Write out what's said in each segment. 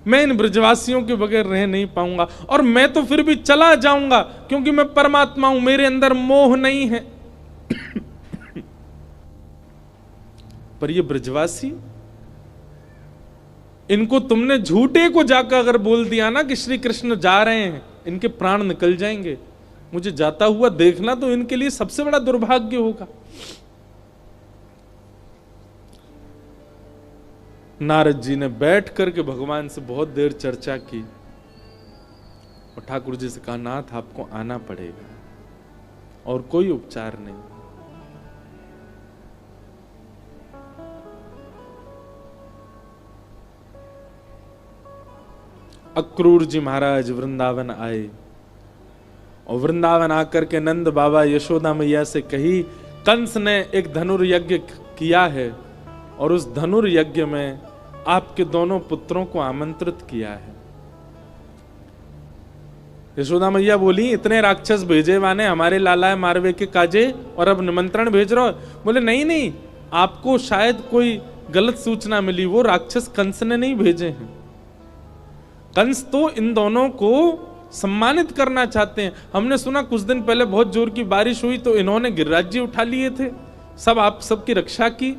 मैं इन ब्रजवासियों के बगैर रह नहीं पाऊंगा, और मैं तो फिर भी चला जाऊंगा क्योंकि मैं परमात्मा हूं, मेरे अंदर मोह नहीं है। पर ये ब्रजवासी, इनको तुमने झूठे को जाकर अगर बोल दिया ना कि श्री कृष्ण जा रहे हैं, इनके प्राण निकल जाएंगे। मुझे जाता हुआ देखना तो इनके लिए सबसे बड़ा दुर्भाग्य होगा। नारद जी ने बैठ करके भगवान से बहुत देर चर्चा की और ठाकुर जी से कहा, नाथ आपको आना पड़ेगा और कोई उपचार नहीं। अक्रूर जी महाराज वृंदावन आए और वृंदावन आकर के नंद बाबा यशोदा मैया से कही, कंस ने एक धनुर्यज्ञ किया है और उस धनुर्यज्ञ में आपके दोनों पुत्रों को आमंत्रित किया है। यशोदा मैया बोली, इतने राक्षस भेजे वाने हमारे लाला मारवे के काजे और अब निमंत्रण भेज रहे हो? बोले नहीं नहीं, आपको शायद कोई गलत सूचना मिली, वो राक्षस कंस ने नहीं भेजे हैं। कंस तो इन दोनों को सम्मानित करना चाहते हैं। हमने सुना कुछ दिन पहले बहुत जोर की बारिश हुई तो इन्होंने गिरिराज्य उठा लिए थे, सब आप सबकी रक्षा की।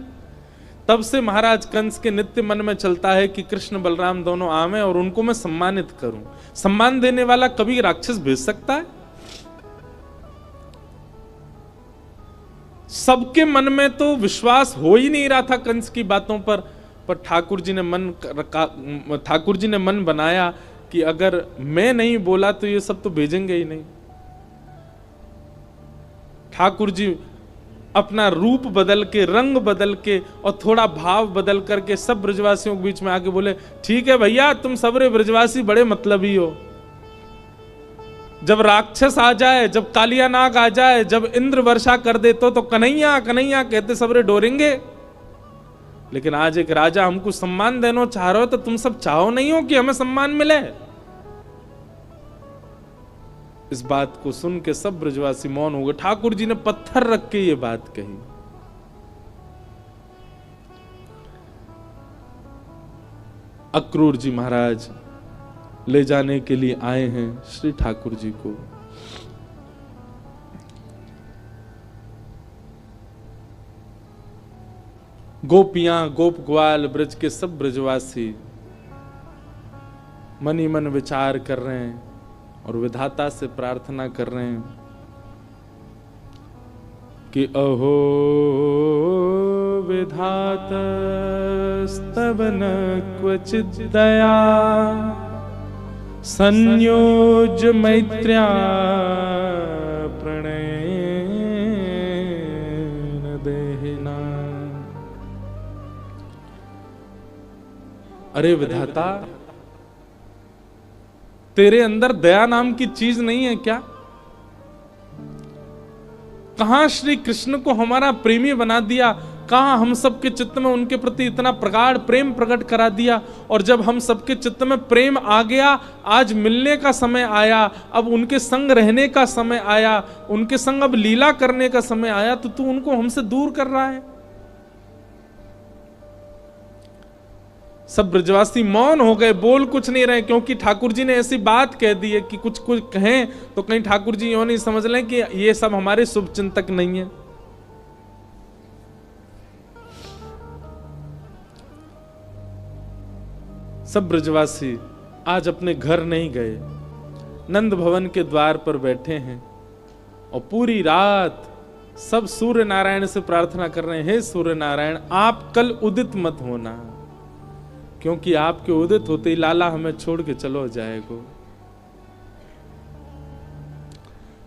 तब से महाराज कंस के नित्य मन में चलता है कि कृष्ण बलराम दोनों आवे और उनको मैं सम्मानित करूं। सम्मान देने वाला कभी राक्षस भेज सकता है? सबके मन में तो विश्वास हो ही नहीं रहा था कंस की बातों पर ठाकुर जी ने मन बनाया कि अगर मैं नहीं बोला तो ये सब तो भेजेंगे ही नहीं। ठाकुर जी अपना रूप बदल के, रंग बदल के और थोड़ा भाव बदल करके सब ब्रजवासियों के बीच में आके बोले, ठीक है भैया, तुम सबरे ब्रजवासी बड़े मतलबी हो। जब राक्षस आ जाए, जब कालिया नाग आ जाए, जब इंद्र वर्षा कर दे तो कन्हैया कन्हैया कहते सबरे डोरेंगे। लेकिन आज एक राजा हमको सम्मान देना चाह रहे हो तो तुम सब चाहो नहीं हो कि हमें सम्मान मिले। इस बात को सुन के सब ब्रजवासी मौन हो गए। ठाकुर जी ने पत्थर रख के ये बात कही। अक्रूर जी महाराज ले जाने के लिए आए हैं श्री ठाकुर जी को। गोपियां, गोप ग्वाल, ब्रज के सब ब्रजवासी मन ही मन विचार कर रहे हैं और विधाता से प्रार्थना कर रहे हैं कि अहो विधातस्तवन क्वचित् दया संयोज मैत्र्या प्रणयेन देहिना। अरे विधाता, तेरे अंदर दया नाम की चीज नहीं है क्या? कहां श्री कृष्ण को हमारा प्रेमी बना दिया, कहां हम सबके चित्त में उनके प्रति इतना प्रगाढ़ प्रेम प्रकट करा दिया। और जब हम सबके चित्त में प्रेम आ गया, आज मिलने का समय आया, अब उनके संग रहने का समय आया, उनके संग अब लीला करने का समय आया, तो तू उनको हमसे दूर कर रहा है। सब ब्रजवासी मौन हो गए, बोल कुछ नहीं रहे, क्योंकि ठाकुर जी ने ऐसी बात कह दी है कि कुछ कुछ कहें तो कहीं ठाकुर जी यूं नहीं समझ लें कि ये सब हमारे शुभ चिंतक नहीं है। सब ब्रजवासी आज अपने घर नहीं गए, नंद भवन के द्वार पर बैठे हैं और पूरी रात सब सूर्य नारायण से प्रार्थना कर रहे हैं, हे सूर्य नारायण, आप कल उदित मत होना, क्योंकि आपके उदित होते ही लाला हमें छोड़ के चलो जाएगो।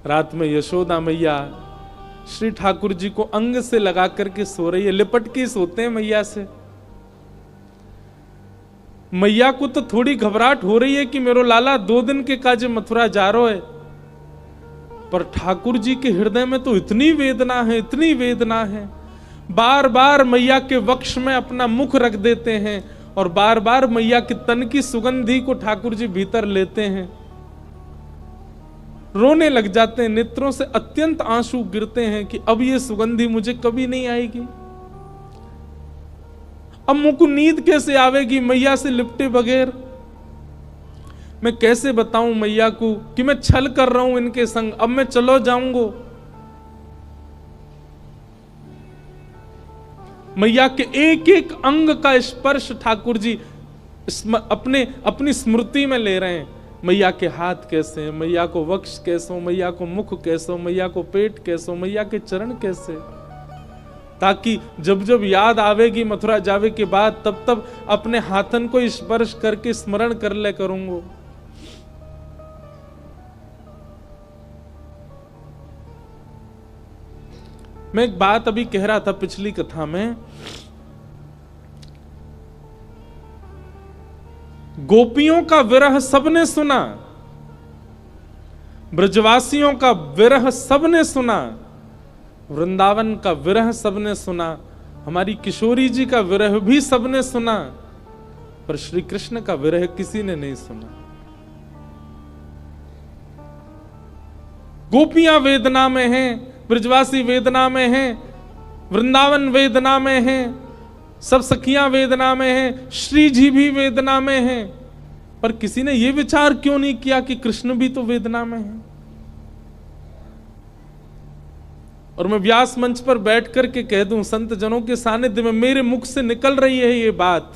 रात में यशोदा मैया श्री ठाकुर जी को अंग से लगा करके सो रही है, लिपट के सोते हैं मैया से। मैया को तो थोड़ी घबराहट हो रही है कि मेरो लाला 2 दिन के काजे मथुरा जा रहा है, पर ठाकुर जी के हृदय में तो इतनी वेदना है, इतनी वेदना है। बार बार मैया के वक्ष में अपना मुख रख देते हैं और बार बार मैया के तन की सुगंधी को ठाकुर जी भीतर लेते हैं, रोने लग जाते हैं, नेत्रों से अत्यंत आंसू गिरते हैं कि अब ये सुगंधी मुझे कभी नहीं आएगी। अब मुझको नींद कैसे आवेगी मैया से लिपटे बगैर? मैं कैसे बताऊं मैया को कि मैं छल कर रहा हूं इनके संग, अब मैं चलो जाऊंगा। मैया के एक एक अंग का स्पर्श ठाकुर जी अपनी स्मृति में ले रहे हैं। मैया के हाथ कैसे हैं, मैया को वक्ष कैसे हो, मैया को मुख कैसे हो, मैया को पेट कैसे हो, मैया के चरण कैसे, ताकि जब जब याद आवेगी मथुरा जावे के बाद तब तब अपने हाथन को स्पर्श करके स्मरण कर ले करूंगा। मैं एक बात अभी कह रहा था पिछली कथा में, गोपियों का विरह सबने सुना, ब्रजवासियों का विरह सबने सुना, वृंदावन का विरह सबने सुना, हमारी किशोरी जी का विरह भी सबने सुना, पर श्री कृष्ण का विरह किसी ने नहीं सुना। गोपियां वेदना में हैं, ब्रजवासी वेदना में हैं, वृंदावन वेदना में हैं, सब सखियां वेदना में हैं, श्री जी भी वेदना में हैं, पर किसी ने यह विचार क्यों नहीं किया कि कृष्ण भी तो वेदना में है। और मैं व्यास मंच पर बैठ करके कह दूं, संत जनों के सानिध्य में मेरे मुख से निकल रही है ये बात,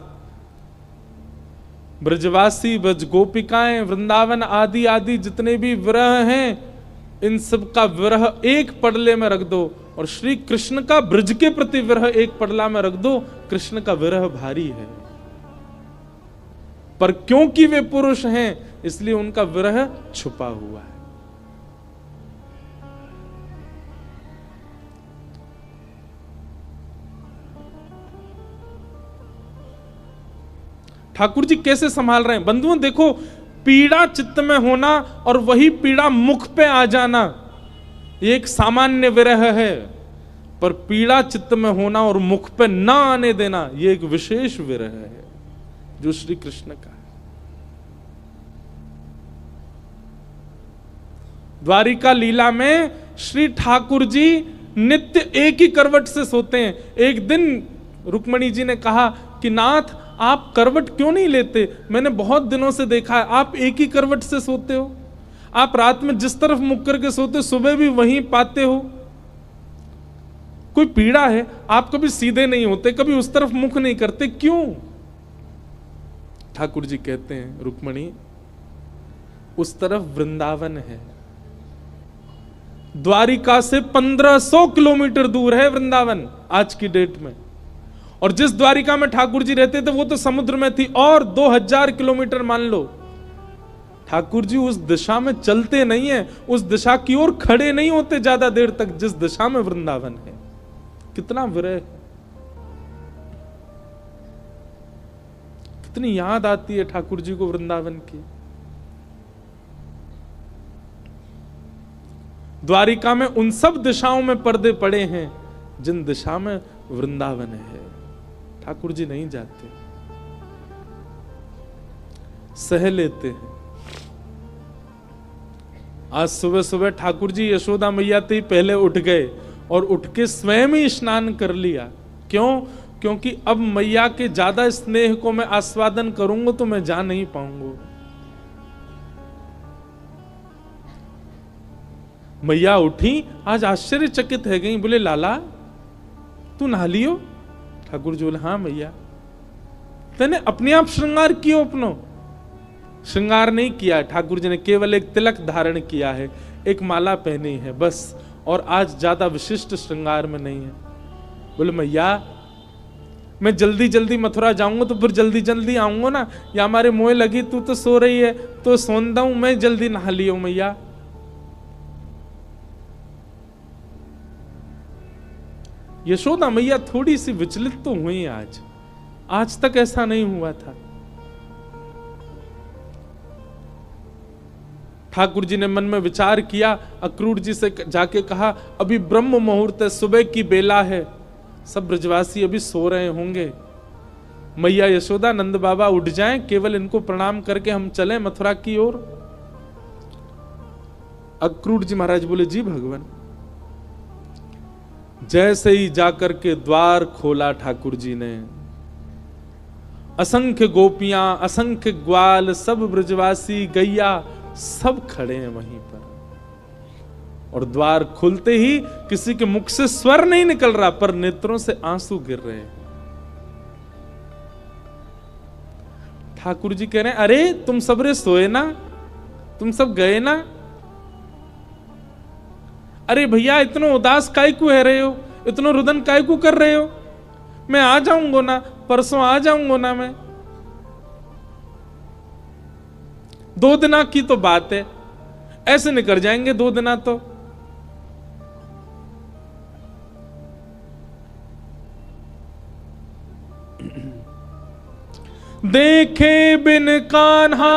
ब्रजवासी, ब्रज गोपिकाएं, वृंदावन आदि आदि जितने भी विरह हैं, इन सब का विरह एक पडले में रख दो और श्री कृष्ण का ब्रज के प्रति विरह एक पडला में रख दो। कृष्ण का विरह भारी है, पर क्योंकि वे पुरुष हैं इसलिए उनका विरह छुपा हुआ है। ठाकुर जी कैसे संभाल रहे हैं बंधुओं, देखो, पीड़ा चित्त में होना और वही पीड़ा मुख पे आ जाना ये एक सामान्य विरह है, पर पीड़ा चित्त में होना और मुख पे ना आने देना ये एक विशेष विरह है जो श्री कृष्ण का है। द्वारिका लीला में श्री ठाकुर जी नित्य एक ही करवट से सोते हैं। एक दिन रुक्मणी जी ने कहा कि नाथ आप करवट क्यों नहीं लेते, मैंने बहुत दिनों से देखा है आप एक ही करवट से सोते हो, आप रात में जिस तरफ मुख करके सोते सुबह भी वहीं पाते हो, कोई पीड़ा है, आप कभी सीधे नहीं होते, कभी उस तरफ मुख नहीं करते, क्यों? ठाकुर जी कहते हैं रुक्मणी, उस तरफ वृंदावन है, द्वारिका से 1500 किलोमीटर दूर है वृंदावन आज की डेट में, और जिस द्वारिका में ठाकुर जी रहते थे वो तो समुद्र में थी, और 2000 किलोमीटर मान लो। ठाकुर जी उस दिशा में चलते नहीं है, उस दिशा की ओर खड़े नहीं होते ज्यादा देर तक जिस दिशा में वृंदावन है। कितना विरह, कितनी याद आती है ठाकुर जी को वृंदावन की। द्वारिका में उन सब दिशाओं में पर्दे पड़े हैं जिन दिशा में वृंदावन है। ठाकुर जी नहीं जाते, सह लेते हैं। आज सुबह सुबह ठाकुर जी यशोदा मैया ते पहले उठ गए और उठ के स्वयं ही स्नान कर लिया। क्यों? क्योंकि अब मैया के ज्यादा स्नेह को मैं आस्वादन करूंगा तो मैं जा नहीं पाऊंगा। मैया उठी, आज आश्चर्यचकित है गई, बोले लाला तू नहा लियो? ठाकुर जी बोले हाँ मैया। तेने अपने आप श्रृंगार कियो? अपनो श्रृंगार नहीं किया, ठाकुर जी ने केवल एक तिलक धारण किया है, एक माला पहनी है बस, और आज ज्यादा विशिष्ट श्रृंगार में नहीं है। बोले मैया मैं जल्दी जल्दी मथुरा जाऊंगा तो फिर जल्दी जल्दी आऊंगा ना, या हमारे मोह लगी, तू तो सो रही है तो सोंदा हूं, मैं जल्दी नहा लियो मैया। यशोदा मैया थोड़ी सी विचलित तो हुई आज तक ऐसा नहीं हुआ था। ठाकुर जी ने मन में विचार किया, अक्रूर जी से जाके कहा अभी ब्रह्म मुहूर्त है, सुबह की बेला है, सब ब्रजवासी अभी सो रहे होंगे, मैया यशोदा नंद बाबा उठ जाएं, केवल इनको प्रणाम करके हम चलें मथुरा की ओर। अक्रूर जी महाराज बोले जी भगवान। जैसे ही जाकर के द्वार खोला ठाकुर जी ने असंख्य गोपियां, असंख्य ग्वाल, सब ब्रजवासी, गैया, सब खड़े हैं वहीं पर। और द्वार खुलते ही किसी के मुख से स्वर नहीं निकल रहा, पर नेत्रों से आंसू गिर रहे हैं। ठाकुर जी कह रहे हैं, अरे तुम सबरे सोए ना, तुम सब गए ना? अरे भैया इतना उदास काय को है रहे हो, इतना रुदन काय को कर रहे हो? मैं आ जाऊंगा ना, परसों आ जाऊंगा ना मैं। 2 दिना की तो बात है, ऐसे निकल जाएंगे 2 दिना तो। देखे बिन कान्हा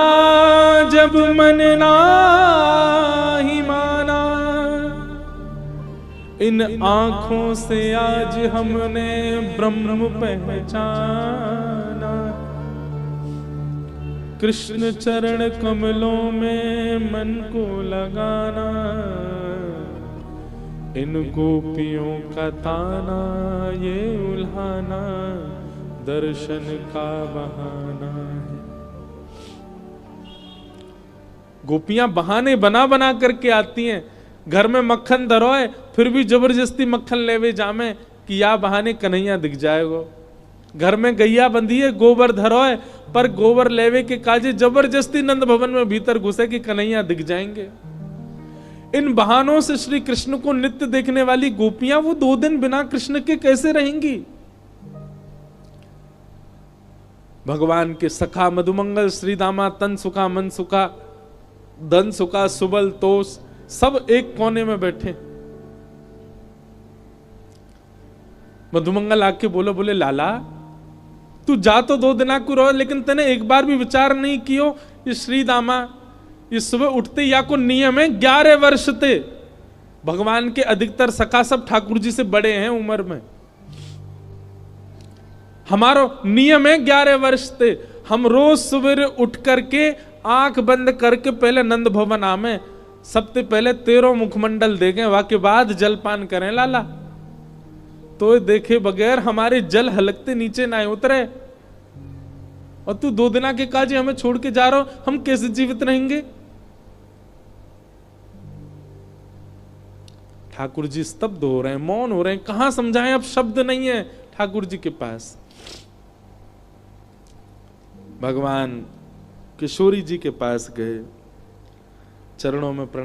जब मन नाही माना, इन आंखों से आज हमने ब्रह्म पहचाना। कृष्ण चरण कमलों में मन को लगाना, इन गोपियों का ताना ये उल्हाना, दर्शन का बहाना है। गोपियां बहाने बना बना करके आती हैं। घर में मक्खन धरोए फिर भी जबरदस्ती मक्खन लेवे जामे कि या बहाने कन्हैया दिख जाएगो। घर में गैया बंधी है, गोबर धरोए, पर गोबर लेवे के काजे जबरदस्ती नंद भवन में भीतर घुसे कि कन्हैया दिख जाएंगे। इन बहानों से श्री कृष्ण को नित्य देखने वाली गोपियां वो 2 दिन बिना कृष्ण के कैसे रहेंगी? भगवान के सखा मधुमंगल, श्री दामा, तन सुखा, मन सुखा, धन सुखा, सुबल, तोष, सब एक कोने में बैठे। मधुमंगल आके बोले लाला तू जा तो 2 दिना को रहो, लेकिन तने एक बार भी विचार नहीं कियो ये श्री दामा ये सुबह उठते या को नियम है 11 वर्ष थे। भगवान के अधिकतर सखा सब ठाकुर जी से बड़े हैं उम्र में। हमारो नियम है 11 वर्ष थे। हम रोज सवेरे उठ करके आंख बंद करके पहले नंद भवन आमे, सबसे पहले 13 मुखमंडल देखें, वाके बाद जलपान करें लाला। तो देखे बगैर हमारे जल हलकते नीचे ना उतरे। और तू 2 दिना के काजे हमें छोड़ के जा रहा हो, हम कैसे जीवित रहेंगे? ठाकुर जी स्तब्ध हो रहे हैं, मौन हो रहे हैं। कहां समझाएं, अब शब्द नहीं है ठाकुर जी के पास। भगवान किशोरी जी के पास गए, चरणों में प्रणाम